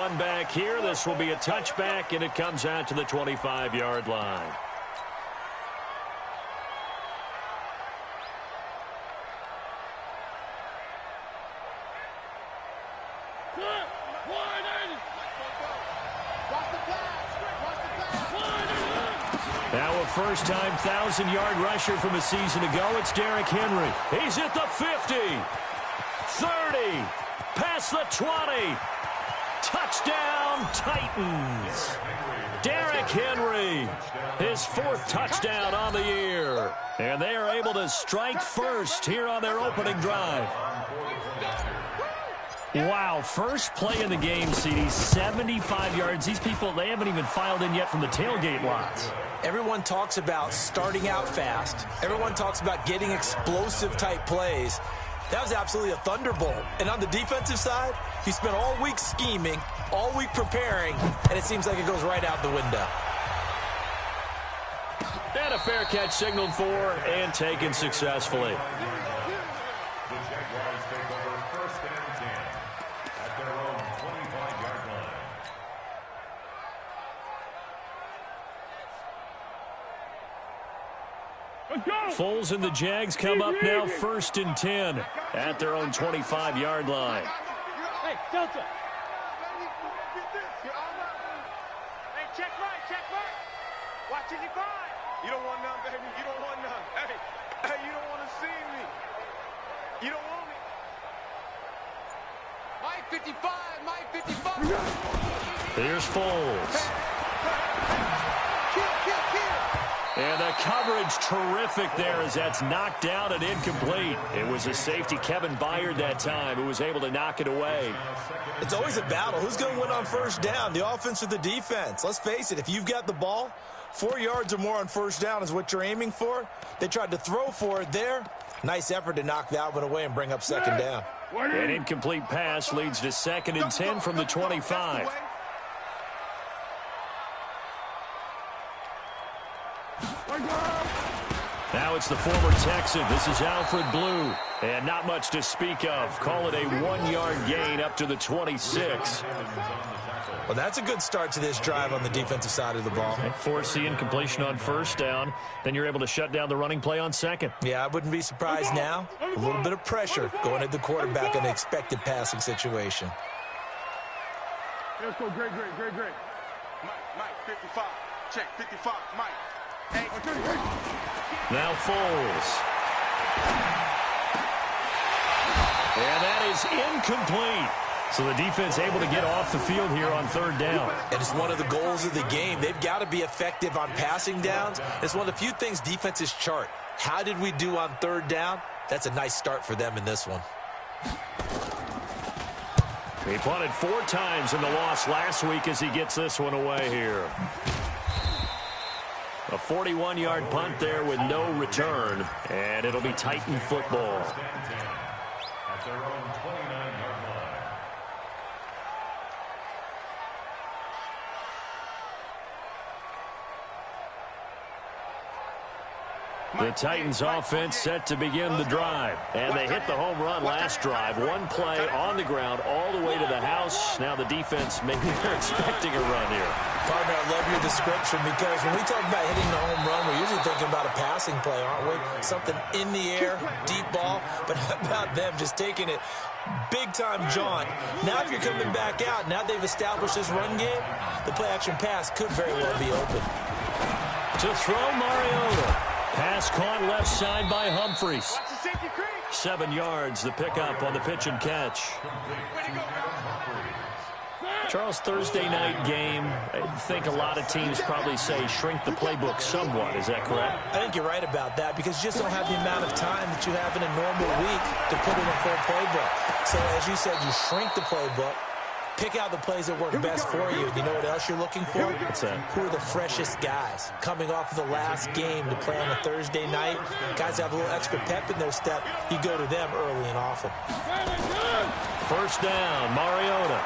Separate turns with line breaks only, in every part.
One back here. This will be a touchback, and it comes out to the 25-yard line. Now a first-time 1,000-yard rusher from a season ago. It's Derrick Henry. He's at the 50, 30, past the 20. Touchdown, Titans. Derrick Henry, his 4th touchdown on the year. And they are able to strike first here on their opening drive. Wow, first play in the game, CD, 75 yards. These people, they haven't even filed in yet from the tailgate lots.
Everyone talks about starting out fast. Everyone talks about getting explosive-type plays. That was absolutely a thunderbolt. And on the defensive side, he spent all week scheming, all week preparing, and it seems like it goes right out the window.
And a fair catch signaled for and taken successfully. Foles and the Jags come up now 1st and 10 at their own 25-yard line.
Hey, Delta. Hey, check right. Watching you find. You don't want none, baby. You don't want none. Hey, you don't want to see me. You don't want me. Mike 55.
Here's Foles.
Kill.
And the coverage terrific there as that's knocked down and incomplete. It was a safety, Kevin Byard, that time, who was able to knock it away.
It's always a battle. Who's going to win on first down, the offense or the defense? Let's face it, if you've got the ball, 4 yards or more on first down is what you're aiming for. They tried to throw for it there. Nice effort to knock that one away and bring up second down.
An incomplete pass leads to 2nd and 10 from the 25. Now it's the former Texan. This is Alfred Blue. And not much to speak of. Call it a 1-yard gain up to the 26.
Well, that's a good start to this drive on the defensive side of the ball.
Force the incompletion on first down. Then you're able to shut down the running play on 2nd.
Yeah, I wouldn't be surprised now. A little bit of pressure going at the quarterback in an expected passing situation.
Let's go, great. Mike, 55. Check, 55, Mike. Hey.
Now Foles. And that is incomplete. So the defense able to get off the field here on 3rd down.
And it's one of the goals of the game. They've got to be effective on passing downs. It's one of the few things defenses chart. How did we do on 3rd down? That's a nice start for them in this one.
He punted 4 times in the loss last week as he gets this one away here. A 41-yard punt there with no return, and it'll be Titan football. At their own 29-yard line. The Titans offense set to begin the drive. And they hit the home run last drive. One play on the ground all the way to the house. Now the defense, maybe they're expecting a run here.
Partner, I love your description because when we talk about hitting the home run, we're usually thinking about a passing play, aren't we? Something in the air, deep ball. But how about them just taking it big-time jaunt? Now if you're coming back out, now they've established this run game, the play-action pass could very well be open.
To throw Mariota. Pass caught left side by Humphries. 7 yards, the pickup on the pitch and catch. Charles, Thursday night game, I think a lot of teams probably say shrink the playbook somewhat. Is that correct?
I think you're right about that because you just don't have the amount of time that you have in a normal week to put in a full playbook. So as you said, you shrink the playbook. Pick out the plays that work best for you. You know what else you're looking for?
What's that?
Who are the freshest guys coming off of the last game to play on a Thursday night? Guys have a little extra pep in their step. You go to them early and often.
First down, Mariota.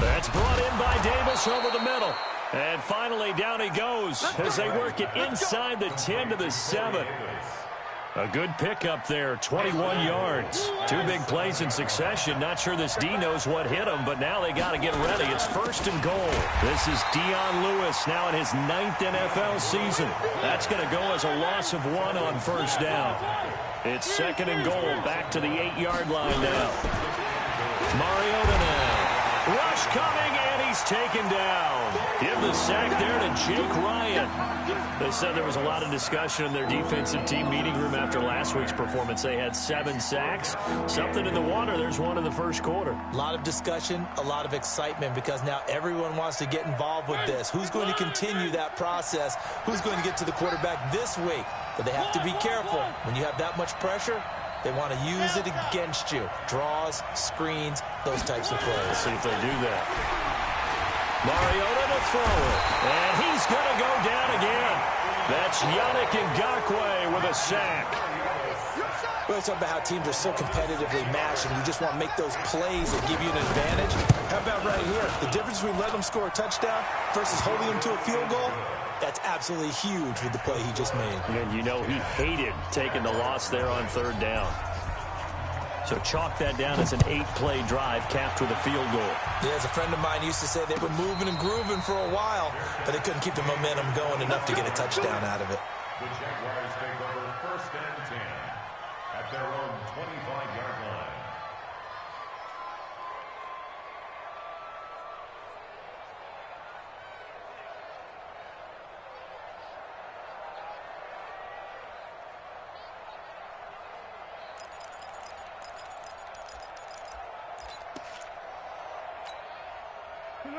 That's brought in by Davis over the middle. And finally, down he goes as they work it inside the 10 to the 7. A good pickup there, 21 yards. 2 big plays in succession. Not sure this D knows what hit him, but now they got to get ready. It's 1st and goal. This is Dion Lewis now in his 9th NFL season. That's going to go as a loss of 1 on 1st down. It's 2nd and goal, back to the 8-yard line now. Mariota now. Rush coming, and he's taken down. Give the sack there to Jake Ryan. They said there was a lot of discussion in their defensive team meeting room after last week's performance. They had 7 sacks. Something in the water. There's one in the first quarter.
A lot of discussion, a lot of excitement, because now everyone wants to get involved with this. Who's going to continue that process? Who's going to get to the quarterback this week? But they have to be careful. When you have that much pressure, they want to use it against you. Draws, screens, those types of plays.
Let's see if they do that. Mariota to throw it. And he's going to go down again. That's Yannick Ngakoue with a sack.
We always talk about how teams are so competitively matched, and you just want to make those plays that give you an advantage. How about right here? The difference between letting them score a touchdown versus holding them to a field goal, that's absolutely huge with the play he just made.
And you know he hated taking the loss there on 3rd down. So chalk that down as an 8-play drive capped with a field goal.
Yeah, as a friend of mine used to say, they were moving and grooving for a while, but they couldn't keep the momentum going enough to get a touchdown out of it.
The Jaguars take over 1st and 10 at their own 25-yard line.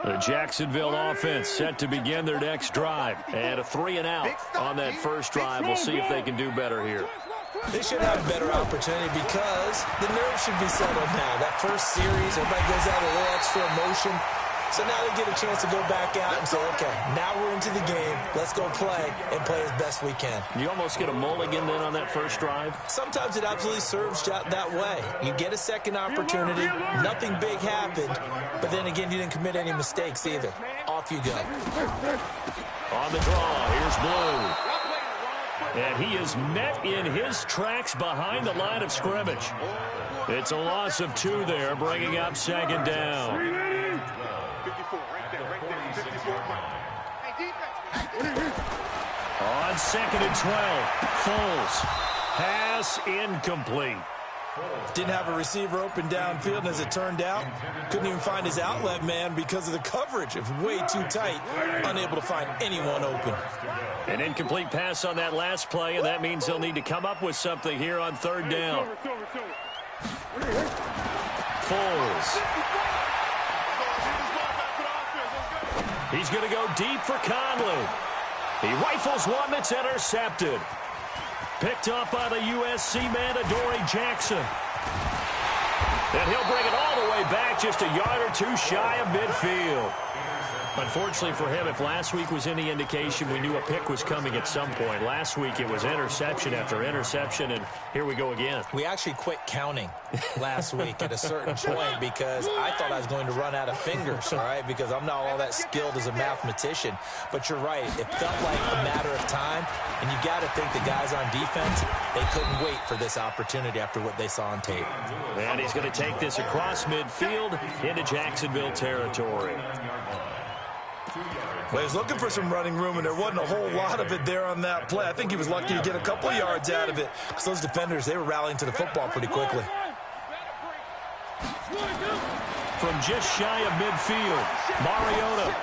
The Jacksonville offense set to begin their next drive. And a 3-and-out on that first drive. We'll see if they can do better here.
They should have a better opportunity because the nerves should be settled now. That first series, everybody goes out a little extra emotion. So now they get a chance to go back out and say, okay, now we're into the game. Let's go play and play as best we can.
You almost get a mulligan then on that first drive?
Sometimes it absolutely serves that way. You get a second opportunity. Nothing big happened. But then again, you didn't commit any mistakes either. Off you go.
On the draw, here's Blue. And he is met in his tracks behind the line of scrimmage. It's a loss of 2 there, bringing up 2nd down. On 2nd and 12, Foles. Pass incomplete.
Didn't have a receiver open downfield, and as it turned out, couldn't even find his outlet man because of the coverage. It was way too tight, unable to find anyone open.
An incomplete pass on that last play, and that means they'll need to come up with something here on 3rd down. Foles. He's going to go deep for Conley. He rifles one that's intercepted. Picked up by the USC man, Adoree Jackson. And he'll bring it all the way back, just a yard or 2 shy of midfield. Unfortunately for him, if last week was any indication, we knew a pick was coming at some point. Last week it was interception after interception, and here we go again.
We actually quit counting last week at a certain point because I thought I was going to run out of fingers, all right, because I'm not all that skilled as a mathematician. But you're right. It felt like a matter of time, and you got to think the guys on defense, they couldn't wait for this opportunity after what they saw on tape.
And he's going to take this across midfield into Jacksonville territory.
Well, he was looking for some running room, and there wasn't a whole lot of it there on that play. I think he was lucky to get a couple of yards out of it because those defenders, they were rallying to the football pretty quickly.
From just shy of midfield, Mariota.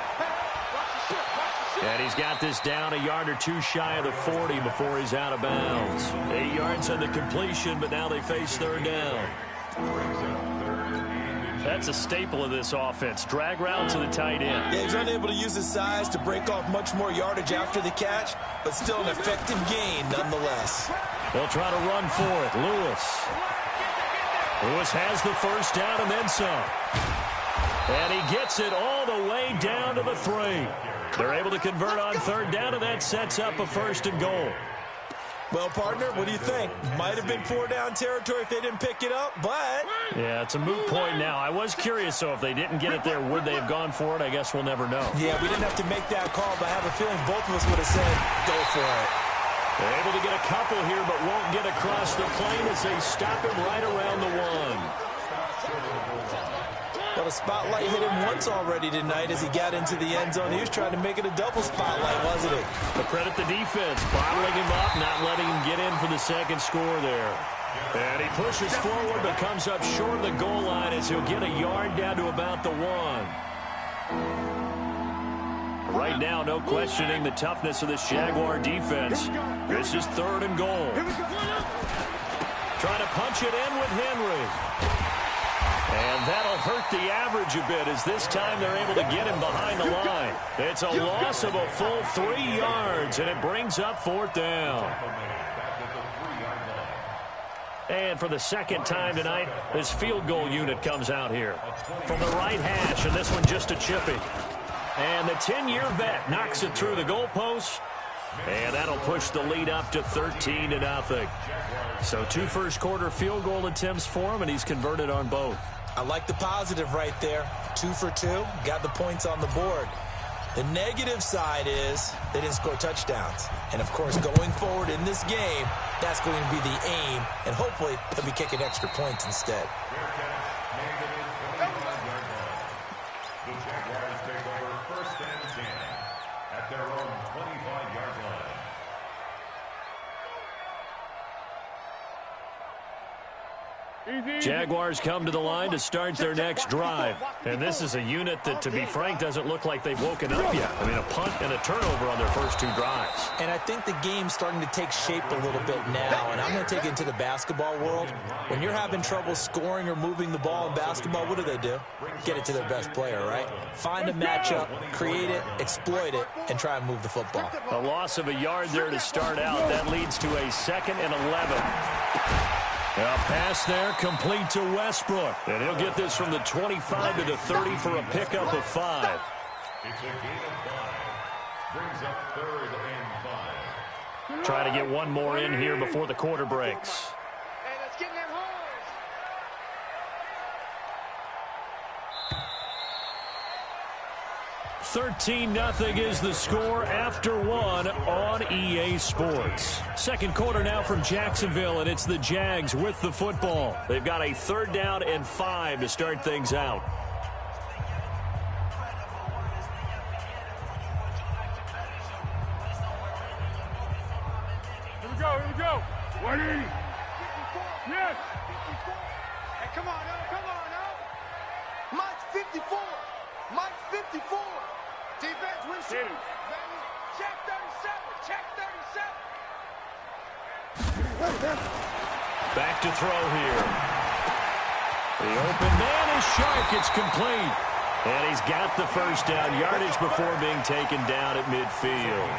And he's got this down a yard or 2 shy of the 40 before he's out of bounds. 8 yards on the completion, but now they face 3rd down. That's a staple of this offense. Drag route to the tight end.
Yeah, he's unable to use his size to break off much more yardage after the catch, but still an effective gain nonetheless.
They'll try to run for it. Lewis has the first down and then some. And he gets it all the way down to the 3. They're able to convert on 3rd down, and that sets up a 1st and goal.
Well, partner, what do you think? Might have been 4-down territory if they didn't pick it up, but...
Yeah, it's a moot point now. I was curious, so if they didn't get it there, would they have gone for it? I guess we'll never know.
Yeah, we didn't have to make that call, but I have a feeling both of us would have said, go for it.
Able to get a couple here, but won't get across the plane as they stop him right around the 1.
Well, the spotlight hit him once already tonight as he got into the end zone. He was trying to make it a double spotlight, wasn't he?
But credit the defense, bottling him up, not letting him get in for the second score there. And he pushes forward, but comes up short of the goal line as he'll get a yard down to about the 1. Right now, no questioning the toughness of this Jaguar defense. This is 3rd and goal. Trying to punch it in with Henry. And that'll hurt the average a bit as this time they're able to get him behind the line. It's a loss of a full 3 yards, and it brings up 4th down. And for the second time tonight, this field goal unit comes out here. From the right hash, and this one just a chippy. And the 10-year vet knocks it through the goalpost. And that'll push the lead up to 13-0. So 2 first-quarter field goal attempts for him, and he's converted on both.
I like the positive right there. 2 for 2. Got the points on the board. The negative side is they didn't score touchdowns. And, of course, going forward in this game, that's going to be the aim. And hopefully they'll be kicking extra points instead.
The Jaguars take over 1st and 10 at their own 25-yard line.
Jaguars come to the line to start their next drive. And this is a unit that, to be frank, doesn't look like they've woken up yet. I mean, a punt and a turnover on their first 2 drives.
And I think the game's starting to take shape a little bit now. And I'm going to take it into the basketball world. When you're having trouble scoring or moving the ball in basketball, what do? Get it to their best player, right? Find a matchup, create it, exploit it, and try and move the football.
A loss of a yard there to start out. That leads to a 2nd and 11. A pass there complete to Westbrook. And he'll get this from the 25 to the 30 for a pickup of 5.
It's a gain of 5. Brings up 3rd and 5.
Try to get one more in here before the quarter breaks.
Hey, let's get in them holes.
13-0 is the score after 1 on EA Sports. Second quarter now from Jacksonville, and it's the Jags with the football. They've got a 3rd down and 5 to start things out.
Here we go. 180. Yes. Hey, come on now. Mike's 54. Mike's 54. Defense, we shoot. Baby, check 37.
Back to throw here. The open man is Shark. It's complete. And he's got the first down yardage before being taken down at midfield.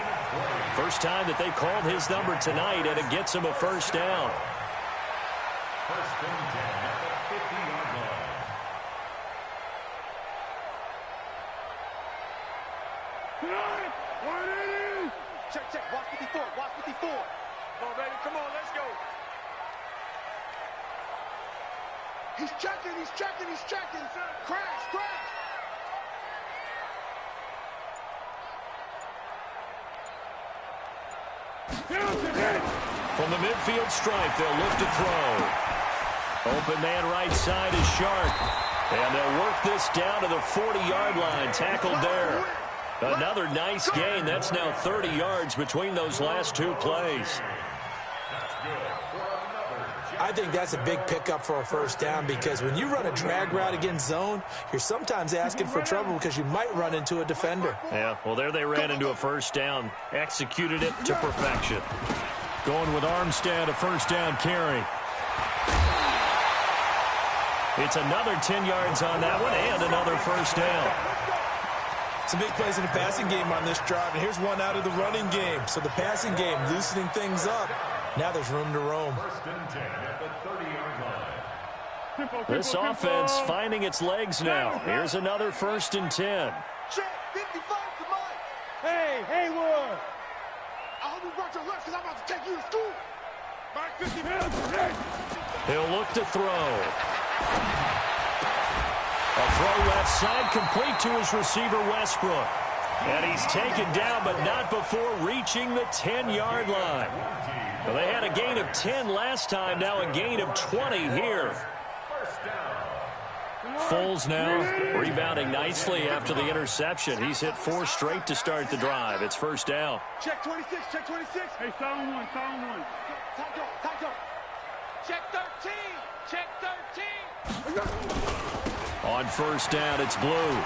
First time that they've called his number tonight, and it gets him a first down.
1st and 10 at the 50-yard line.
Check. Watch 54. Come on, baby. Come on, let's go. He's checking. Crash.
From the midfield stripe, they'll look to throw. Open man right side is Shark. And they'll work this down to the 40-yard line. Tackled there. Another nice gain. That's now 30 yards between those last 2 plays.
I think that's a big pickup for a first down because when you run a drag route against zone, you're sometimes asking for trouble because you might run into a defender.
Yeah, well, there they ran into a first down. Executed it to perfection. Going with Armstead, a first down carry. It's another 10 yards on that one and another first down.
Some big plays in the passing game on this drive, and here's one out of the running game. So the passing game loosening things up. Now there's room to roam.
1st and 10 at the 30-yard line.
This offense finding its legs now. Here's another 1st and 10.
Check 55 to Mike. Hey, Haywood. I hope you brought your lunch because I'm about to take you to school. Mike 55.
He'll look to throw. A throw left side complete to his receiver, Westbrook. And he's taken down, but not before reaching the 10-yard line. Well, they had a gain of 10 last time, now a gain of 20 here. Foles now rebounding nicely after the interception. He's hit 4 straight to start the drive. It's first down.
Check 26, check 26. Hey, sound one. Time go. Check 13, check 13.
On first down, it's Blue.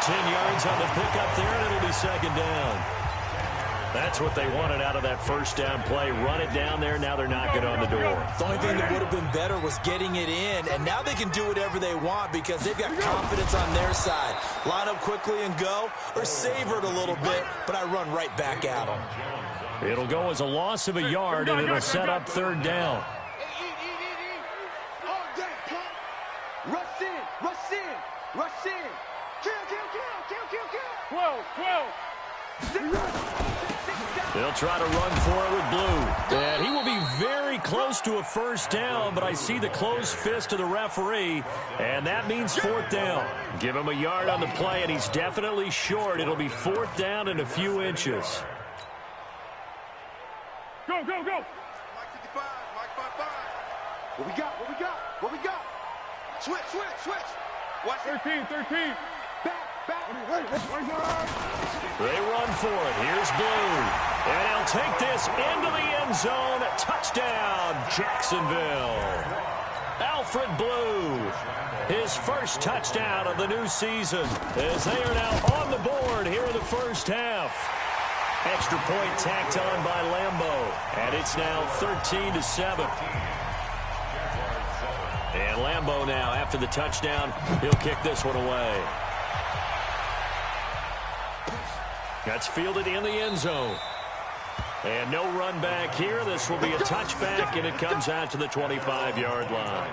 10 yards on the pickup there, and it'll be second down. That's what they wanted out of that first down play. Run it down there. Now they're knocking on the door.
The only thing that would have been better was getting it in, and now they can do whatever they want because they've got confidence on their side. Line up quickly and go, or savor it a little bit, but I run right back at them.
It'll go as a loss of a yard, and it'll set up third down.
All day, come. Rush in. Kill. 12.
They'll try to run for it with Blue. And he will be very close to a first down, but I see the closed fist of the referee, and that means fourth down. Give him a yard on the play, and he's definitely short. It'll be fourth down and a few inches.
Go. Mike 55, Mike 55. What we got? Switch. Watch 13. Back.
They run for it. Here's Blue. And he'll take this into the end zone. Touchdown, Jacksonville. Alfred Blue, his first touchdown of the new season, as they are now on the board here in the first half. Extra point tacked on by Lambeau. And it's now 13-7. And Lambeau now, after the touchdown, he'll kick this one away. That's fielded in the end zone. And no run back here. This will be a touchback, and it comes out to the 25-yard line.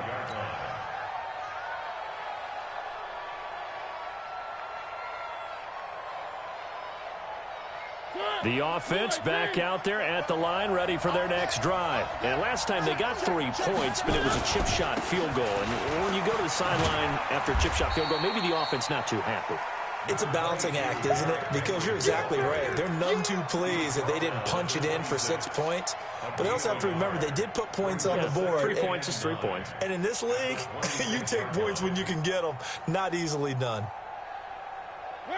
The offense back out there at the line, ready for their next drive. And last time they got 3 points, but it was a chip shot field goal. And when you go to the sideline after a chip shot field goal, maybe the offense not too happy.
It's a balancing act, isn't it? Because you're exactly right. They're none too pleased that they didn't punch it in for 6 points. But they also have to remember they did put points on the board.
3 points is 3 points.
And in this league, you take points when you can get them. Not easily done.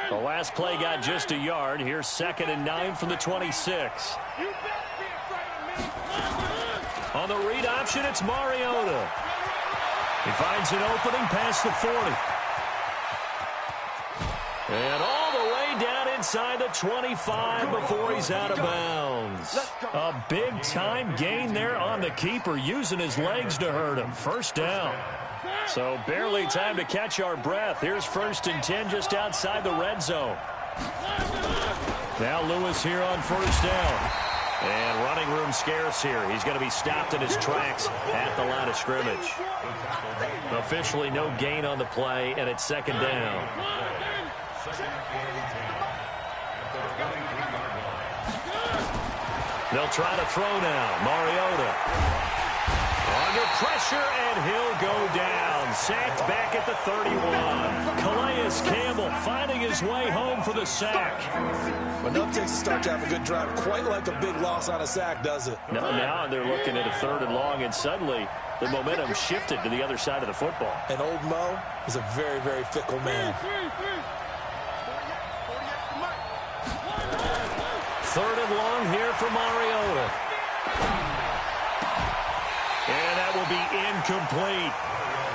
The last play got just a yard. Here's 2nd and 9 from the 26. On the read option, it's Mariota. He finds an opening past the 40. And all the way down inside the 25 before he's out of bounds. A big-time gain there on the keeper, using his legs to hurt him. First down. So barely time to catch our breath. Here's 1st and 10 just outside the red zone. Now Lewis here on first down. And running room scarce here. He's going to be stopped in his tracks at the line of scrimmage. Officially no gain on the play, and it's 2nd down. They'll try to throw now. Mariota under pressure, and he'll go down. Sacked back at the 31. Calais Campbell finding his way home for the sack.
But nothing takes a start to have a good drive quite like a big loss on a sack, does it?
No, now they're looking at a 3rd and long, and suddenly the momentum shifted to the other side of the football.
And old Mo is a very, very fickle man.
3rd and long here for Mariota. And that will be incomplete.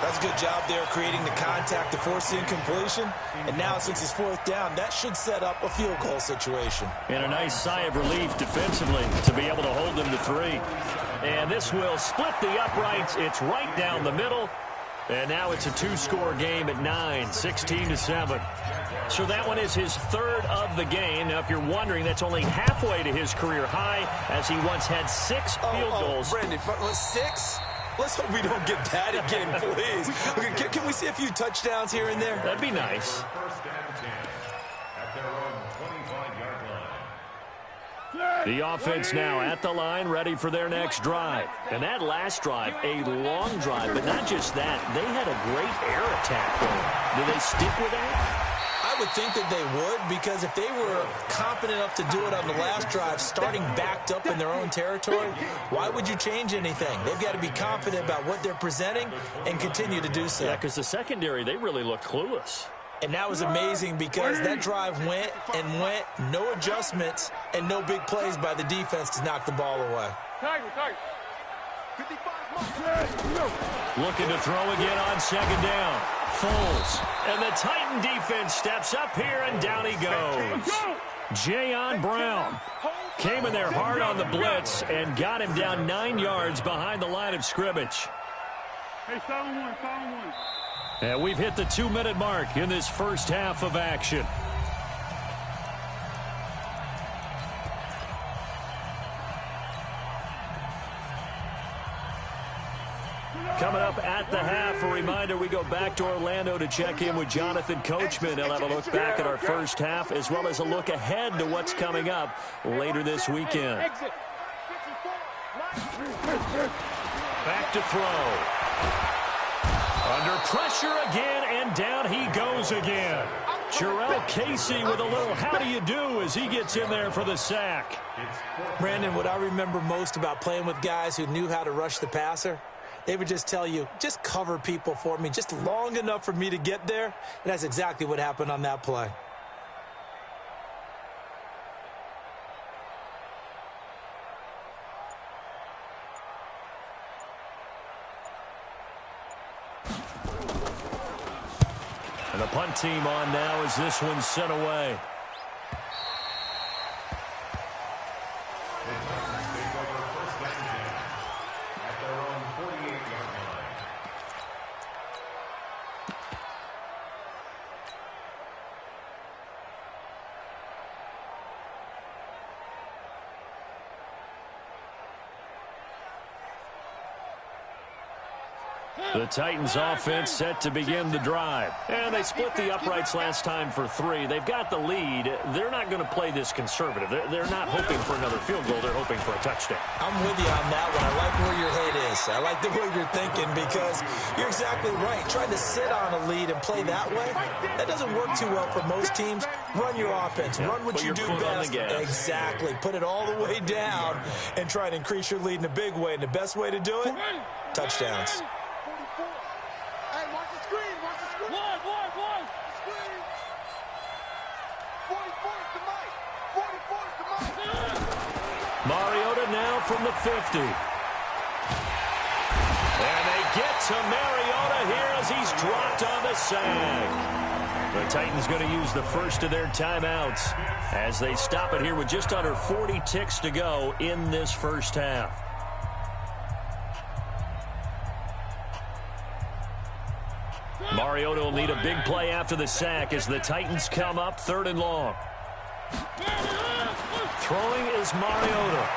That's a good job there creating the contact to force the incompletion. And now since it's 4th down, that should set up a field goal situation.
And a nice sigh of relief defensively to be able to hold them to 3. And this will split the uprights. It's right down the middle. And now it's a 2-score game at 9, 16-7. So that one is his 3rd of the game. Now, if you're wondering, that's only halfway to his career high, as he once had 6 field goals.
Brendan, 6? Let's hope we don't get that again, please. Okay, can we see a few touchdowns here and there?
That'd be nice.
1st and 10 at their own 25-yard line.
The offense now at the line, ready for their next drive. And that last drive, a long drive, but not just that. They had a great air attack going. Do they stick with that?
I would think that they would, because if they were confident enough to do it on the last drive, starting backed up in their own territory, why would you change anything? They've got to be confident about what they're presenting and continue to do so.
Yeah, because the secondary, they really looked clueless.
And that was amazing because that drive went and went, no adjustments, and no big plays by the defense to knock the ball away.
Looking to throw again on second down. Foles. And the Titan defense steps up here, and down he goes. Jayon Brown came in there hard on the blitz and got him down 9 yards behind the line of scrimmage.
Hey, silent one.
And we've hit the 2-minute mark in this first half of action. Coming up at the half, a reminder, we go back to Orlando to check in with Jonathan Coachman. He'll have a look back at our first half, as well as a look ahead to what's coming up later this weekend. Back to throw. Under pressure again, and down he goes again. Jarrell Casey with a little how do you do as he gets in there for the sack.
Brandon, what I remember most about playing with guys who knew how to rush the passer, they would just tell you, just cover people for me, just long enough for me to get there. And that's exactly what happened on that play.
And the punt team on now as this one's sent away. The Titans offense set to begin the drive. And they split the uprights last time for 3. They've got the lead. They're not going to play this conservative. They're not hoping for another field goal. They're hoping for a touchdown.
I'm with you on that one. I like where your head is. I like the way you're thinking because you're exactly right. Trying to sit on a lead and play that way, that doesn't work too well for most teams. Run your offense. Run what you do best. Exactly. Put it all the way down and try to increase your lead in a big way. And the best way to do it, touchdowns.
Mariota now from the 50. And they get to Mariota here as he's dropped on the sack. The Titans going to use the first of their timeouts as they stop it here with just under 40 ticks to go in this first half. Mariota will need a big play after the sack as the Titans come up 3rd and long. Throwing is Mariota.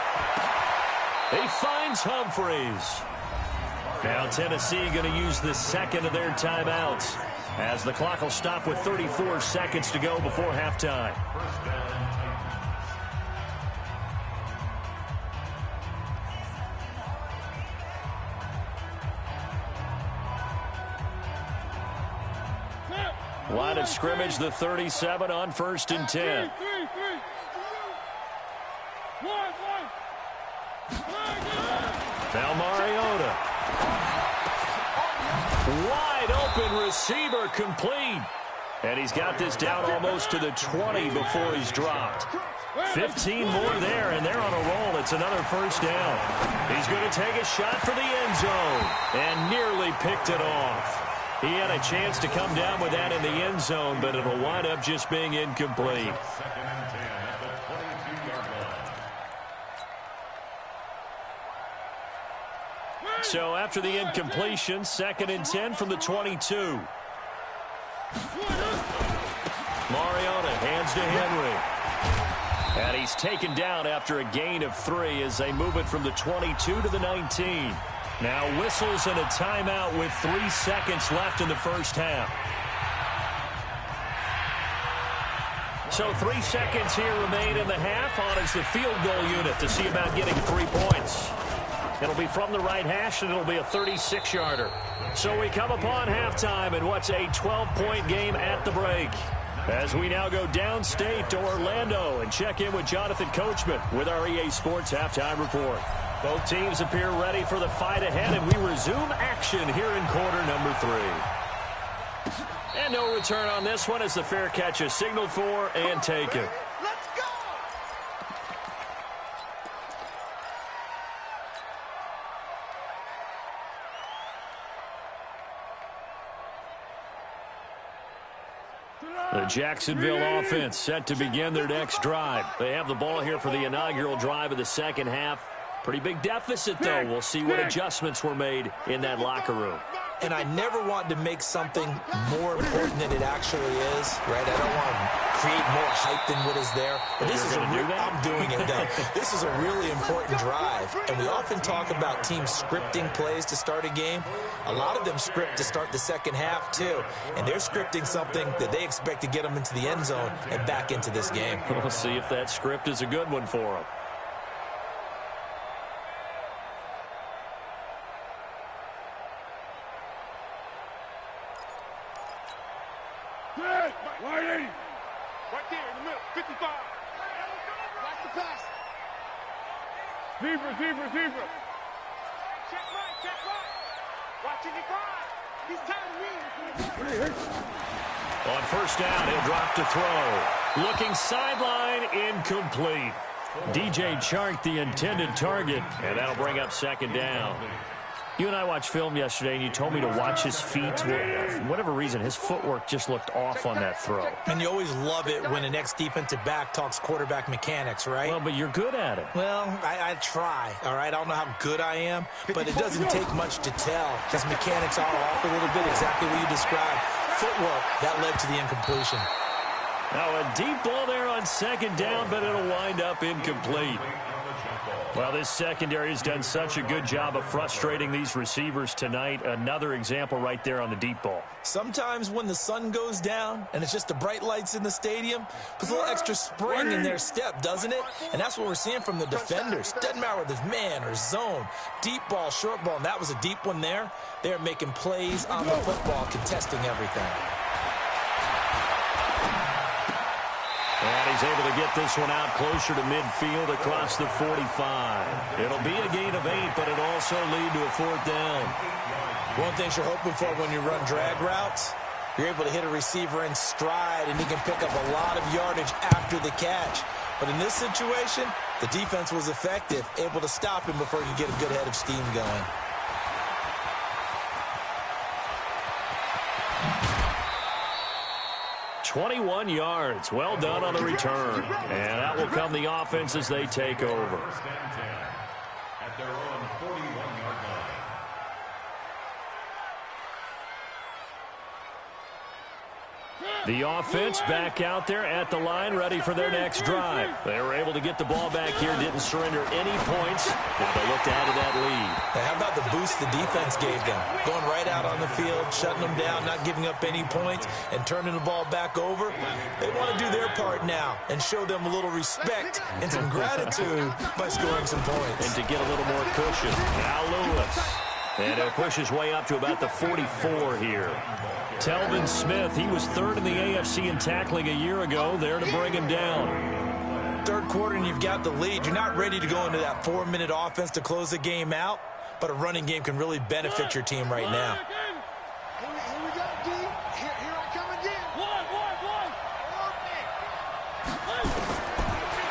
He finds Humphreys. Now Tennessee going to use the second of their timeouts as the clock will stop with 34 seconds to go before halftime. Line of scrimmage, the 37 on 1st and 10. Now Mariota. Wide open receiver complete. And he's got this down almost to the 20 before he's dropped. 15 more there, and they're on a roll. It's another first down. He's going to take a shot for the end zone and nearly picked it off. He had a chance to come down with that in the end zone, but it'll wind up just being incomplete. So after the incompletion, 2nd and 10 from the 22. Mariota hands to Henry. And he's taken down after a gain of 3 as they move it from the 22 to the 19. Now whistles and a timeout with 3 seconds left in the first half. So 3 seconds here remain in the half. On is the field goal unit to see about getting 3 points. It'll be from the right hash, and it'll be a 36-yarder. So we come upon halftime in what's a 12-point game at the break. As we now go downstate to Orlando and check in with Jonathan Coachman with our EA Sports Halftime Report. Both teams appear ready for the fight ahead, and we resume action here in quarter number 3. And no return on this one as the fair catch is signaled for and taken.
Let's go!
The Jacksonville offense set to begin their next drive. They have the ball here for the inaugural drive of the second half. Pretty big deficit, though. We'll see what adjustments were made in that locker room.
And I never want to make something more important than it actually is, right? I don't want to create more hype than what is there. But this is I'm doing it, though. This is a really important drive. And we often talk about teams scripting plays to start a game. A lot of them script to start the second half, too. And they're scripting something that they expect to get them into the end zone and back into this game.
We'll see if that script is a good one for them.
Right there in the middle, 55. Watch the pass. Zebra. Check right. Watching your guard. He's telling me.
On first down, he'll drop to throw. Looking sideline, incomplete. DJ Chark, the intended target, and that'll bring up second down. You and I watched film yesterday, and you told me to watch his feet. For whatever reason, his footwork just looked off on that throw.
And you always love it when the next defensive back talks quarterback mechanics, right?
Well, but you're good at it.
Well, I try, all right? I don't know how good I am, but it doesn't take much to tell. His mechanics are off a little bit, exactly what you described. Footwork, that led to the incompletion.
Now, a deep ball there on second down, but it'll wind up incomplete. Well, this secondary has done such a good job of frustrating these receivers tonight. Another example right there on the deep ball.
Sometimes when the sun goes down and it's just the bright lights in the stadium, puts a little extra spring in their step, doesn't it? And that's what we're seeing from the defenders. Doesn't matter whether it's man or zone, deep ball, short ball, and that was a deep one there. They're making plays on the football, contesting everything.
And he's able to get this one out closer to midfield across the 45. It'll be a gain of 8, but it'll also lead to a fourth down.
One thing you're hoping for when you run drag routes, you're able to hit a receiver in stride, and he can pick up a lot of yardage after the catch. But in this situation, the defense was effective, able to stop him before he could get a good head of steam going.
"21 yards. Well done on the return. And out will come the offense as they take over.
First and 10 at their own 41-yard line.
The offense back out there at the line, ready for their next drive. They were able to get the ball back here, didn't surrender any points. Now they look to add to that lead.
Now, how about the boost the defense gave them? Going right out on the field, shutting them down, not giving up any points, and turning the ball back over. They want to do their part now and show them a little respect and some gratitude by scoring some points.
And to get a little more cushion. Now Lewis. And he'll push his way up to about the 44 here. Telvin Smith, he was third in the AFC in tackling a year ago, there to bring him down.
Third quarter and you've got the lead. You're not ready to go into that 4-minute offense to close the game out, but a running game can really benefit your team right now.
Here we go, D. Here I come again.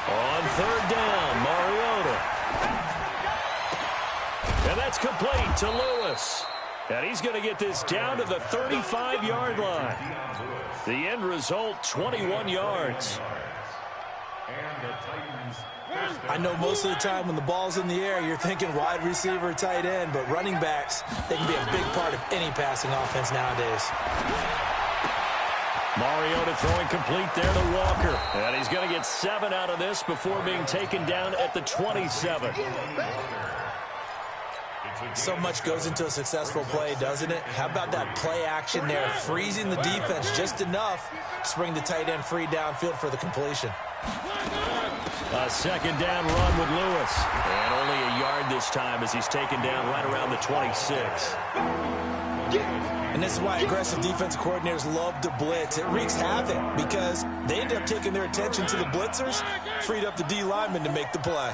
On third down, Mariota. And that's complete to Lewis. And he's going to get this down to the 35-yard line. The end result, 21 yards.
I know most of the time when the ball's in the air, you're thinking wide receiver, tight end, but running backs, they can be a big part of any passing offense nowadays.
Mariota throwing complete there to Walker. And he's going to get 7 out of this before being taken down at the 27.
So much goes into a successful play, doesn't it? How about that play action there, freezing the defense just enough to bring the tight end free downfield for the completion.
A second down run with Lewis. And only a yard this time as he's taken down right around the 26.
And this is why aggressive defensive coordinators love to blitz. It wreaks havoc because they end up taking their attention to the blitzers, freed up the D lineman to make the play.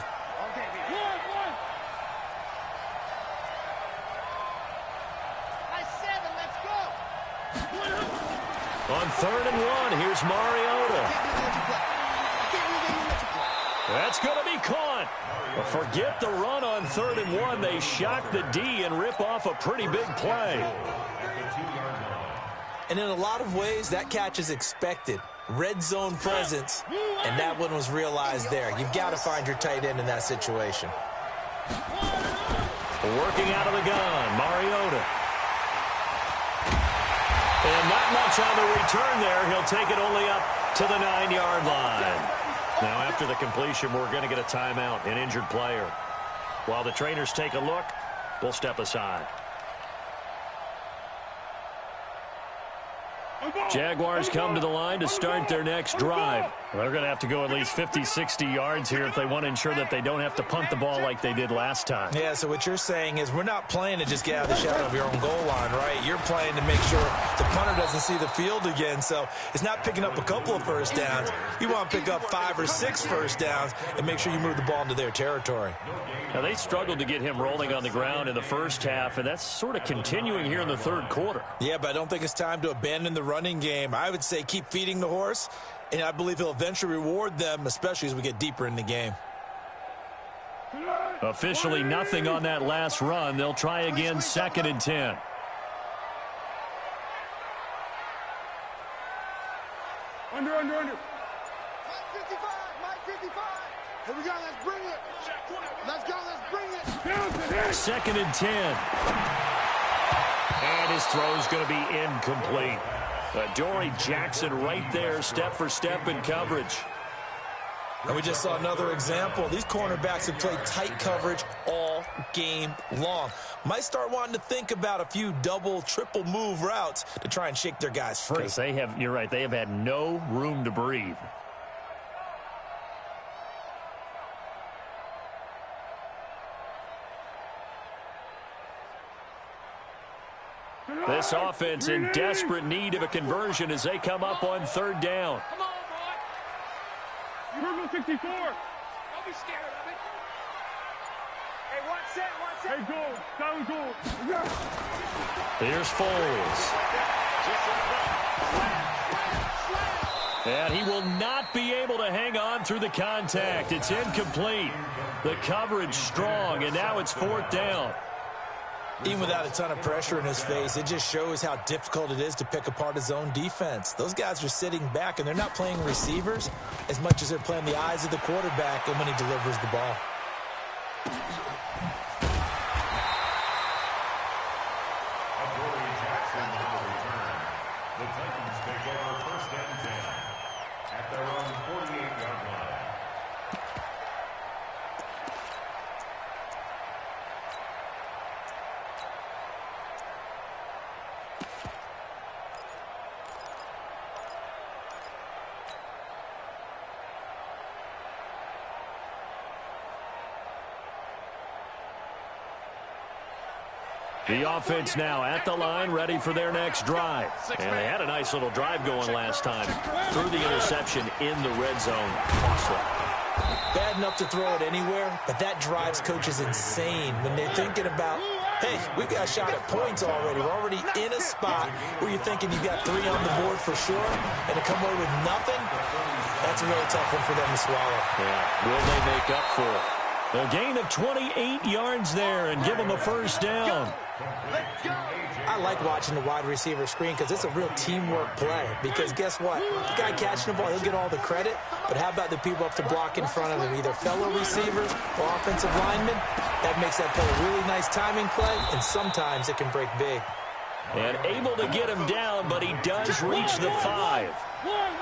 On 3rd and 1, here's Mariota. That's going to be caught. But forget the run on 3rd and 1. They shock the D and rip off a pretty big play.
And in a lot of ways, that catch is expected. Red zone presence, and that one was realized there. You've got to find your tight end in that situation.
Working out of the gun, Mariota. And not much on the return there. He'll take it only up to the 9-yard line. Now, after the completion, we're going to get a timeout, an injured player. While the trainers take a look, we'll step aside. Jaguars come to the line to start their next drive. They're going to have to go at least 50, 60 yards here if they want to ensure that they don't have to punt the ball like they did last time.
Yeah, so what you're saying is we're not playing to just get out of the shadow of your own goal line, right? You're playing to make sure the punter doesn't see the field again. So it's not picking up a couple of first downs. You want to pick up 5 or 6 first downs and make sure you move the ball into their territory.
Now, they struggled to get him rolling on the ground in the first half, and that's sort of continuing here in the third quarter.
Yeah, but I don't think it's time to abandon the running game. I would say keep feeding the horse, and I believe he'll eventually reward them, especially as we get deeper in the game.
Officially nothing on that last run. They'll try again, 2nd and 10.
Under. Mike 55. Here we go, let's bring it. Let's go, let's bring it.
2nd and 10. And his throw's going to be incomplete. Dory Jackson right there, step for step in coverage.
And we just saw another example. These cornerbacks have played tight coverage all game long. Might start wanting to think about a few double, triple move routes to try and shake their guys free.
You're right, they have had no room to breathe. This offense in desperate need of a conversion as they come up on 3rd down.
Come on, boy. Number 64. Don't be scared of it. Hey, watch that. Hey, goal. Down goal.
Here's Foles. And he will not be able to hang on through the contact. It's incomplete. The coverage strong, and now it's 4th down.
Even without a ton of pressure in his face, it just shows how difficult it is to pick apart his own defense. Those guys are sitting back, and they're not playing receivers as much as they're playing the eyes of the quarterback and when he delivers the ball.
Jackson on the return. The Titans take over 1st and 10 at their own 48-yard line.
The offense now at the line, ready for their next drive. And they had a nice little drive going last time. Threw the interception in the red zone. Costly.
Bad enough to throw it anywhere, but that drives coaches insane when they're thinking about, hey, we've got a shot at points already. We're already in a spot where you're thinking you've got 3 on the board for sure, and to come away with nothing, that's a really tough one for them to swallow.
Yeah, will they make up for it? A gain of 28 yards there and give them a 1st down.
I like watching the wide receiver screen because it's a real teamwork play. Because guess what? The guy catching the ball, he'll get all the credit. But how about the people up to block in front of him, either fellow receivers or offensive linemen? That makes that play a really nice timing play, and sometimes it can break big.
And able to get him down, but he does reach the 5.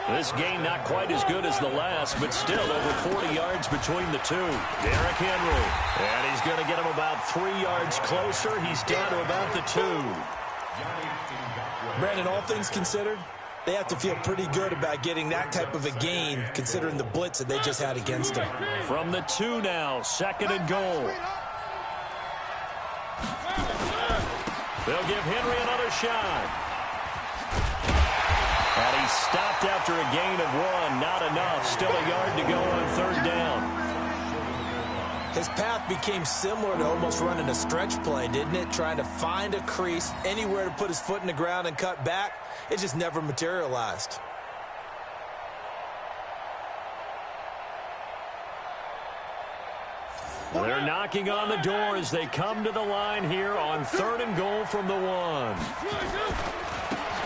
This gain not quite as good as the last, but still over 40 yards between the two. Derrick Henry. And he's going to get him about 3 yards closer. He's down to about the 2.
Brandon, all things considered, they have to feel pretty good about getting that type of a gain, considering the blitz that they just had against them.
From the 2 now, 2nd and goal. They'll give Henry another shot. And he stopped after a gain of 1. Not enough. Still a yard to go on 3rd down.
His path became similar to almost running a stretch play, didn't it? Trying to find a crease, anywhere to put his foot in the ground and cut back. It just never materialized.
They're knocking on the door as they come to the line here on 3rd and goal from the 1.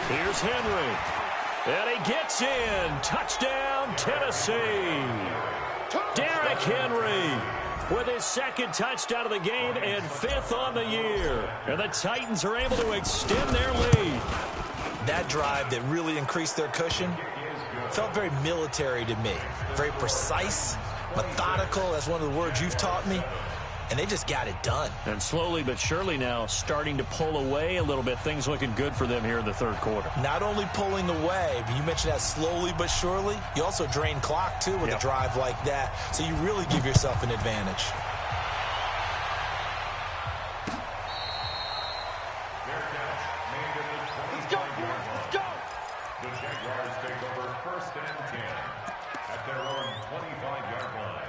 Here's Henry. And he gets in. Touchdown, Tennessee. Derrick Henry with his 2nd touchdown of the game and 5th on the year. And the Titans are able to extend their lead.
That drive that really increased their cushion felt very military to me. Very precise, methodical. That's one of the words you've taught me. And they just got it done.
And slowly but surely now starting to pull away a little bit. Things looking good for them here in the 3rd quarter.
Not only pulling away, but you mentioned that slowly but surely. You also drain clock, too, with a drive like that. So you really give yourself an advantage.
Let's go, boys. Let's go.
The Jaguars take over 1st and 10 at their own 25-yard line.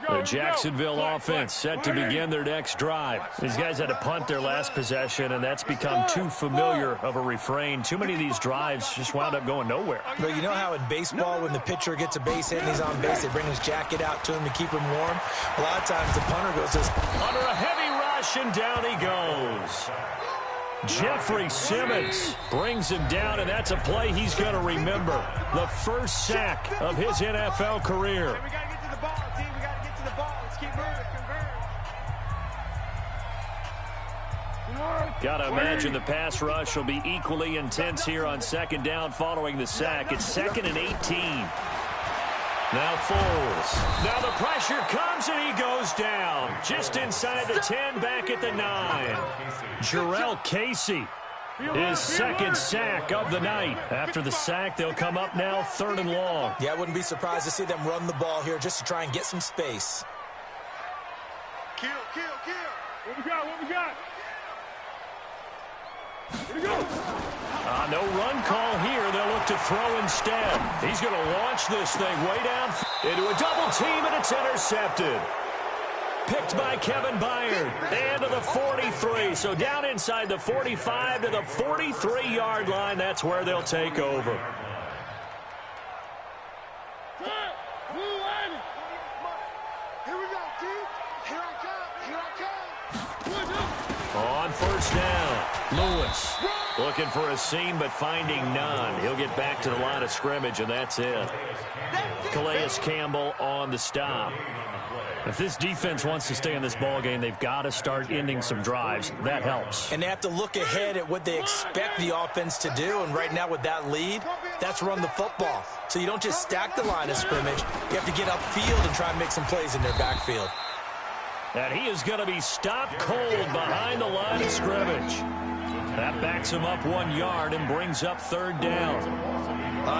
The Jacksonville offense set to begin their next drive. These guys had to punt their last possession, and that's become too familiar of a refrain. Too many of these drives just wound up going nowhere.
But you know how in baseball, when the pitcher gets a base hit and he's on base, they bring his jacket out to him to keep him warm? A lot of times the punter goes this.
Under a heavy rush, and down he goes. Jeffrey Simmons brings him down, and that's a play he's going to remember. The first sack of his NFL career.
We got to get to the ball, team. We got to get to the ball. Let's keep moving. Convert.
Got to imagine the pass rush will be equally intense here on 2nd down following the sack. It's 2nd and 18. Now Foles. Now the pressure comes, and he goes down. Just inside the 10, back at the 9. Jarrell Casey, his 2nd sack of the night. After the sack, they'll come up now 3rd and long.
Yeah, I wouldn't be surprised to see them run the ball here just to try and get some space.
Kill.
What we got? Here we go.
No run call here. They'll look to throw instead. He's going to launch this thing way down into a double team, and it's intercepted. Picked by Kevin Byard. And to the 43. So down inside the 45 to the 43-yard line. That's where they'll take over.
Here we go, team. Here I come.
On 1st down, Lewis looking for a seam but finding none. He'll get back to the line of scrimmage, and that's it. Calais Campbell on the stop. If this defense wants to stay in this ballgame, they've got to start ending some drives. That helps.
And they have to look ahead at what they expect the offense to do. And right now with that lead, that's run the football. So you don't just stack the line of scrimmage. You have to get upfield and try and make some plays in their backfield.
And he is going to be stopped cold behind the line of scrimmage. That backs him up 1 yard and brings up 3rd down.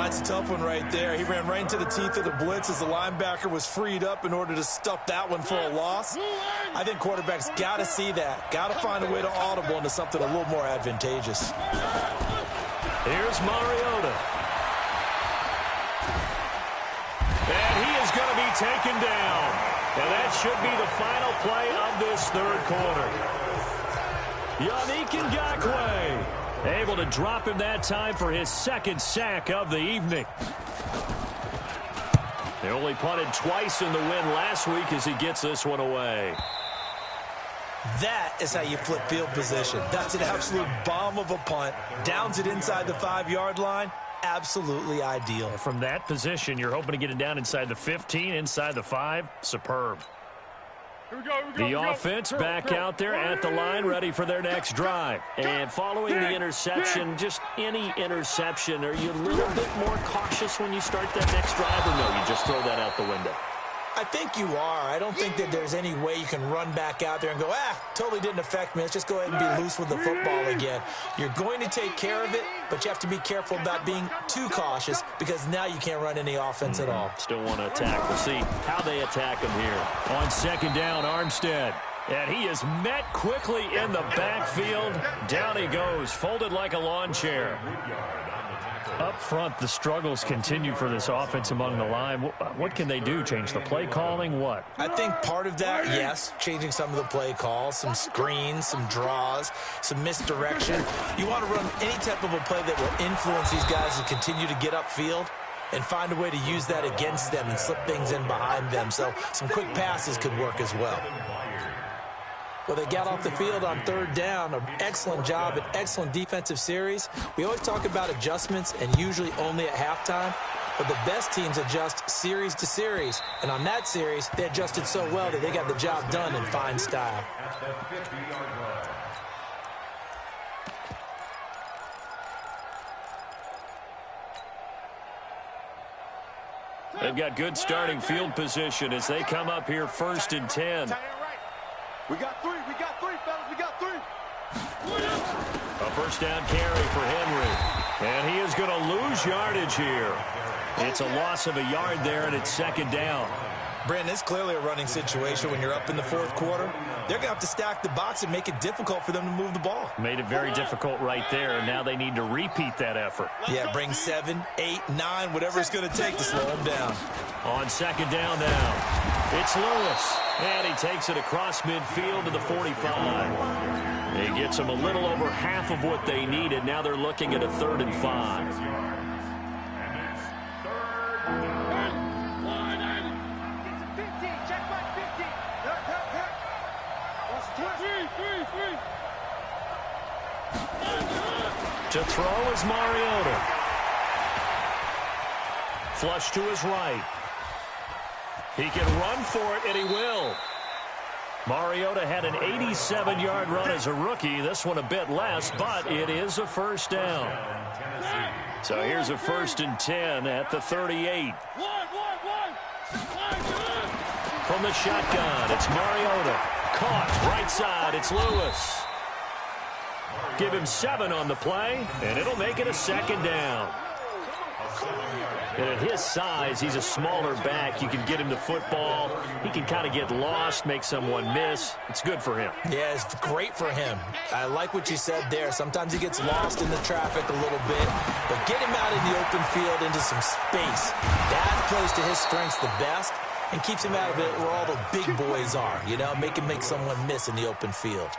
It's a tough one right there. He ran right into the teeth of the blitz as the linebacker was freed up in order to stuff that one for a loss. I think quarterbacks got to see that. Got to find a way to audible into something a little more advantageous.
Here's Mariota. And he is going to be taken down. And that should be the final play of this 3rd quarter. Yannick Ngakoue able to drop him that time for his 2nd sack of the evening. They only punted twice in the win last week as he gets this one away.
That is how you flip field position. That's an absolute bomb of a punt. Downs it inside the 5-yard line. Absolutely ideal.
From that position, you're hoping to get it down inside the 15, inside the 5. Superb. The offense back out there at the line, ready for their next drive. And following the interception, just any interception, are you a little bit more cautious when you start that next drive, or no, you just throw that out the window?
I think you are. I don't think that there's any way you can run back out there and go, totally didn't affect me. Let's just go ahead and be loose with the football again. You're going to take care of it, but you have to be careful about being too cautious because now you can't run any offense at all.
Still want to attack. We'll see how they attack him here. On second down, Armstead. And he is met quickly in the backfield. Down he goes, folded like a lawn chair. Up front, the struggles continue for this offense among the line. What can they do? Change the play calling? What?
I think part of that, yes, changing some of the play calls, some screens, some draws, some misdirection. You want to run any type of a play that will influence these guys to continue to get upfield and find a way to use that against them and slip things in behind them. So some quick passes could work as well. Well, they got off the field on third down. An excellent job, an excellent defensive series. We always talk about adjustments and usually only at halftime. But the best teams adjust series to series. And on that series, they adjusted so well that they got the job done in fine style.
They've got good starting field position as they come up here 1st and 10.
We got three, fellas, we got three.
A first down carry for Henry. And he is going to lose yardage here. It's a loss of a yard there, and it's 2nd down.
Brandon, it's clearly a running situation when you're up in the 4th quarter. They're going to have to stack the box and make it difficult for them to move the ball.
Made it very difficult right there, and now they need to repeat that effort.
Yeah, bring 7, 8, 9, whatever it's going to take to slow them down.
On 2nd down now, it's Lewis. And he takes it across midfield to the 45. He gets them a little over half of what they needed. Now they're looking at a 3rd and 5. To throw is Mariota. Flush to his right. He can run for it, and he will. Mariota had an 87-yard run as a rookie. This one a bit less, but it is a first down. So here's a 1st and 10 at the 38. From the shotgun, it's Mariota. Caught right side, it's Lewis. Give him 7 on the play, and it'll make it a 2nd down. And at his size, he's a smaller back. You can get him the football. He can kind of get lost, make someone miss. It's good for him.
Yeah, it's great for him. I like what you said there. Sometimes he gets lost in the traffic a little bit, but get him out in the open field into some space. That plays to his strengths the best and keeps him out of it where all the big boys are, you know, make him make someone miss in the open field.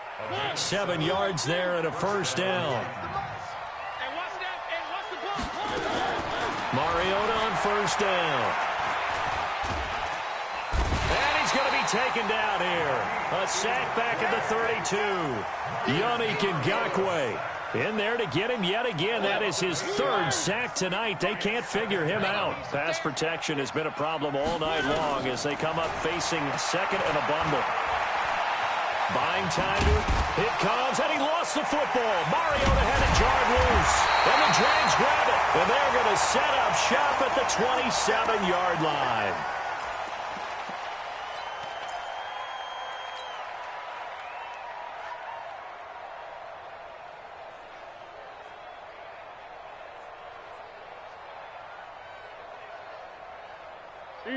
7 yards there and a first down. Mariota on first down. And he's going to be taken down here. A sack back at the 32. Yannick Ngakoue in there to get him yet again. That is his 3rd sack tonight. They can't figure him out. Pass protection has been a problem all night long as they come up facing 2nd and a bundle. Buying time. It comes, and he lost the football. Mariota had it jarred loose. And the Jags grab it. And they're going to set up shop at the 27-yard line.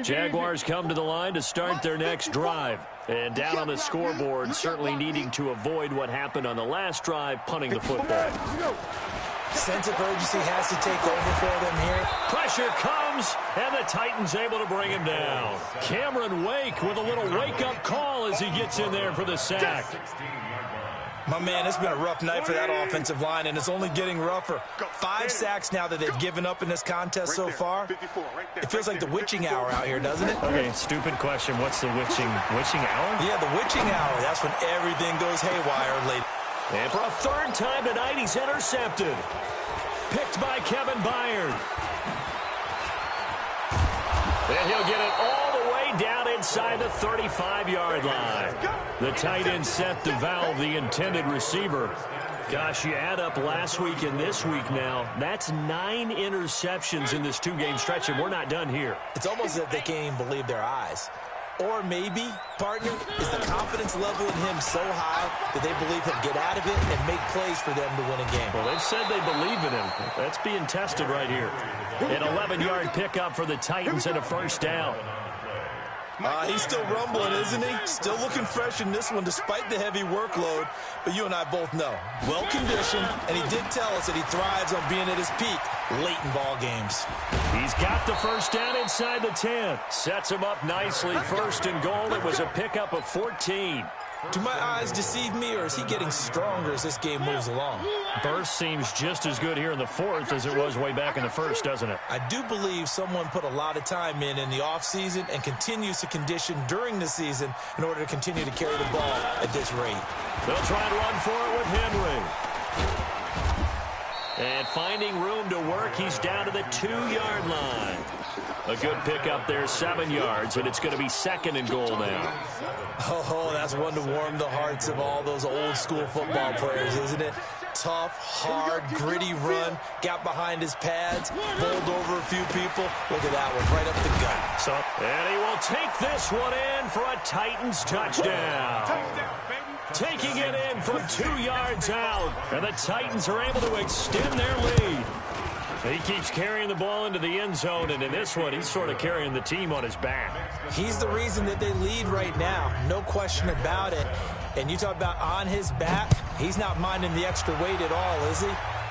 Jaguars come to the line to start their next drive. And down on the scoreboard, certainly needing to avoid what happened on the last drive, punting the football.
Sense of urgency has to take over for them here.
Pressure comes, and the Titans able to bring him down. Cameron Wake with a little wake-up call as he gets in there for the sack.
My man, it's been a rough night for that offensive line, and it's only getting rougher. 5 sacks now that they've given up in this contest so far. It feels like the witching hour out here, doesn't it?
Okay, stupid question. What's the witching hour?
Yeah, the witching hour. That's when everything goes haywire late.
And for a 3rd time tonight, he's intercepted. Picked by Kevin Byard. And he'll get it all the way Second down inside the 35-yard line. The tight end set to valve the intended receiver. Gosh, you add up last week and this week now, that's 9 interceptions in this 2-game stretch, and we're not done here.
It's almost as if they can't even believe their eyes. Or maybe, partner, is the confidence level in him so high that they believe he'll get out of it and make plays for them to win a game.
Well, they've said they believe in him. That's being tested right here. An 11-yard pickup for the Titans and a first down.
He's still rumbling, isn't he? Still looking fresh in this one despite the heavy workload. But you and I both know, well-conditioned, and he did tell us that he thrives on being at his peak late in ball games.
He's got the first down inside the 10. Sets him up nicely. First and goal. It was a pickup of 14.
Do my eyes deceive me, or is he getting stronger as this game moves along?
Burst seems just as good here in the fourth as it was way back in the first, doesn't it?
I do believe someone put a lot of time in the offseason and continues to condition during the season in order to continue to carry the ball at this rate.
They'll try and run for it with Henry. And finding room to work, he's down to the 2-yard line. A good pickup there, 7 yards, and it's going to be second and goal now.
Oh, that's one to warm the hearts of all those old-school football players, isn't it? Tough, hard, gritty run, got behind his pads, bowled over a few people. Look at that one, right up the gut.
And he will take this one in for a Titans touchdown. Taking it in from 2 yards out, and the Titans are able to extend their lead. He keeps carrying the ball into the end zone, and in this one, he's sort of carrying the team on his back.
He's the reason that they lead right now, no question about it. And you talk about on his back, he's not minding the extra weight at all, is he?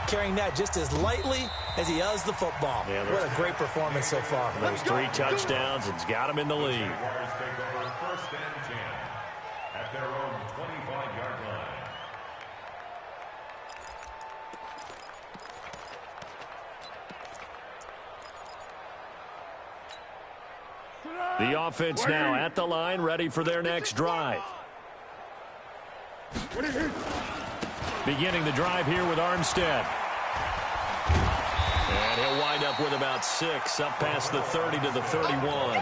Carrying that just as lightly as he does the football.
Yeah,
what a great performance so far.
Those 3 touchdowns, it's got him in the lead.
First and 10 at their own 25-yard line.
The offense now at the line, ready for their next drive. Beginning the drive here with Armstead. And he'll wind up with about 6, up past the 30 to the 31.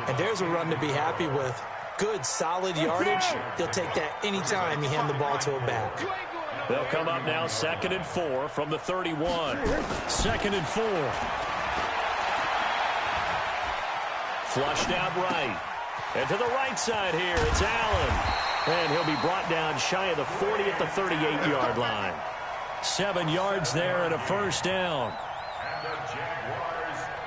And there's a run to be happy with. Good, solid yardage. He'll take that anytime you hand the ball to a back.
They'll come up now 2nd and 4 from the 31. 2nd and 4. Flushed out right. And to the right side here, it's Allen. And he'll be brought down shy of the 40 at the 38-yard line. 7 yards there and a first down.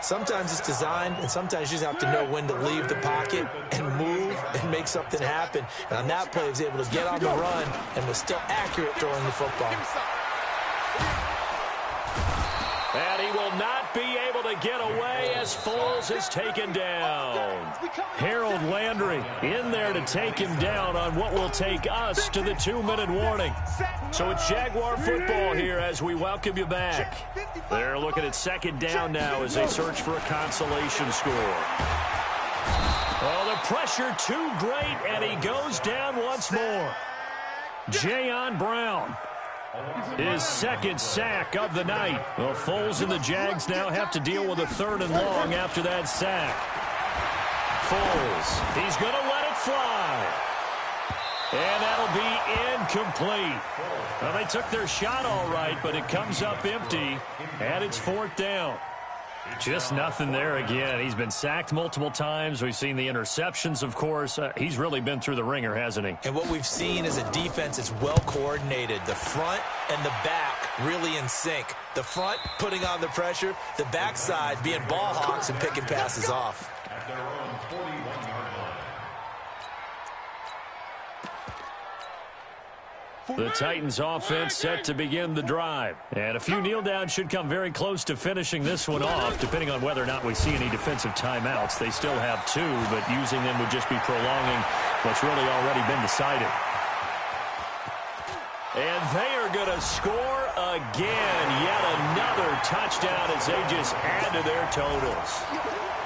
Sometimes it's designed, and sometimes you just have to know when to leave the pocket and move and make something happen. And on that play, he was able to get on the run and was still accurate throwing the football.
And he will not be able to get away as Foles is taken down. Harold Landry in there to take him down on what will take us to the 2-minute warning. So it's Jaguar football here as we welcome you back. They're looking at 2nd down now as they search for a consolation score. Oh, the pressure too great, and he goes down once more. Jayon Brown. His 2nd sack of the night. Well, Foles and the Jags now have to deal with a 3rd and long after that sack. Foles, he's going to let it fly. And that'll be incomplete. Well, they took their shot all right, but it comes up empty, and it's 4th down. Just nothing there again. He's been sacked multiple times. We've seen the interceptions, of course. He's really been through the ringer, hasn't he?
And what we've seen is a defense that's well coordinated. The front and the back really in sync. The front putting on the pressure. The backside being ball hawks and picking passes off.
At their own 41-yard line.
The Titans offense set to begin the drive. And a few kneel downs should come very close to finishing this one off, depending on whether or not we see any defensive timeouts. They still have 2, but using them would just be prolonging what's really already been decided. And they are going to score again. Yet another touchdown as they just add to their totals.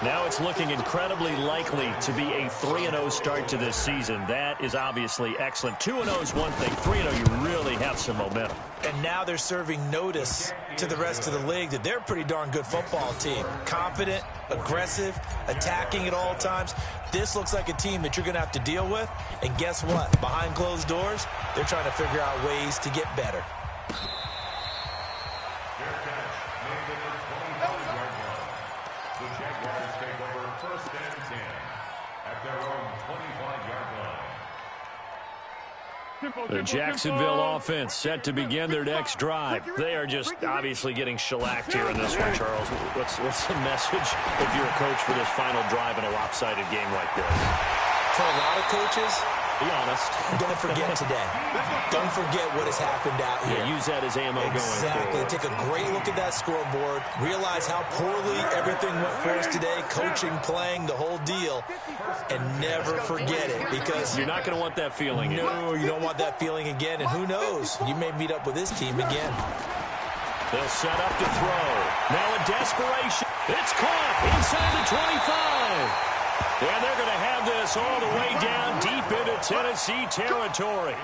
Now it's looking incredibly likely to be a 3-0 start to this season. That is obviously excellent. 2-0 is one thing. 3-0, you really have some momentum.
And now they're serving notice to the rest of the league that they're a pretty darn good football team. Confident, aggressive, attacking at all times. This looks like a team that you're going to have to deal with. And guess what? Behind closed doors, they're trying to figure out ways to get better.
The Jaguars take over first and 10 at their own 25-yard line.
The Jacksonville offense set to begin their next drive. They are just obviously getting shellacked here in this one, Charles. What's the message if you're a coach for this final drive in a lopsided game like this?
For a lot of coaches,
be honest,
don't forget today. Don't forget what has happened out here.
Yeah, use that as ammo going forward.
Exactly. Take a great look at that scoreboard. Realize how poorly everything went for us today. Coaching, playing, the whole deal. And never forget it, because
you're not going to want that feeling again.
No, you don't want that feeling again. And who knows? You may meet up with this team again.
They'll set up to throw. Now a desperation. It's caught inside the 25. And they're going to have this all the way down deep into Tennessee territory.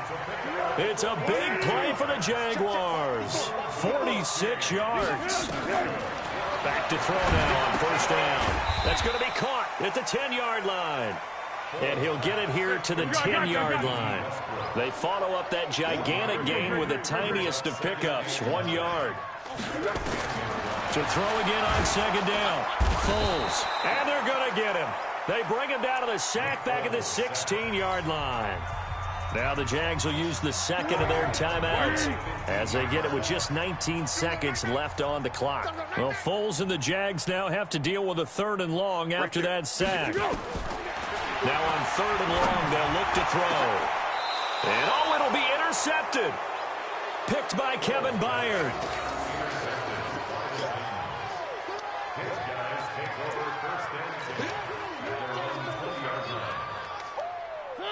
It's a big play for the Jaguars. 46 yards. Back to throw now on first down. That's going to be caught at the 10-yard line. And he'll get it here to the 10-yard line. They follow up that gigantic gain with the tiniest of pickups, 1 yard. To throw again on second down. Foles. And they're going to get him. They bring him down to the sack back at the 16-yard line. Now the Jags will use the second of their timeouts as they get it with just 19 seconds left on the clock. Well, Foles and the Jags now have to deal with a 3rd and long after that sack. Now on 3rd and long, they'll look to throw. And oh, it'll be intercepted. Picked by Kevin Byard.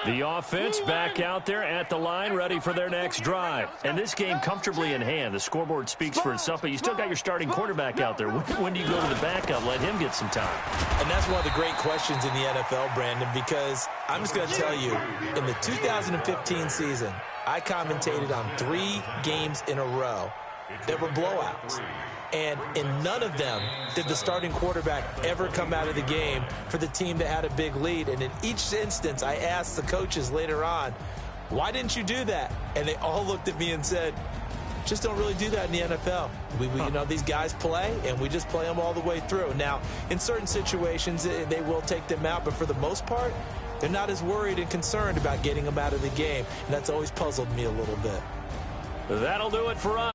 The offense back out there at the line, ready for their next drive. And this game comfortably in hand. The scoreboard speaks for itself, but you still got your starting quarterback out there. When do you go to the backup? Let him get some time.
And that's one of the great questions in the NFL, Brandon, because I'm just going to tell you, in the 2015 season, I commentated on 3 games in a row that were blowouts. And in none of them did the starting quarterback ever come out of the game for the team that had a big lead. And in each instance, I asked the coaches later on, why didn't you do that? And they all looked at me and said, just don't really do that in the NFL. You know, these guys play, and we just play them all the way through. Now, in certain situations, they will take them out. But for the most part, they're not as worried and concerned about getting them out of the game. And that's always puzzled me a little bit.
That'll do it for us.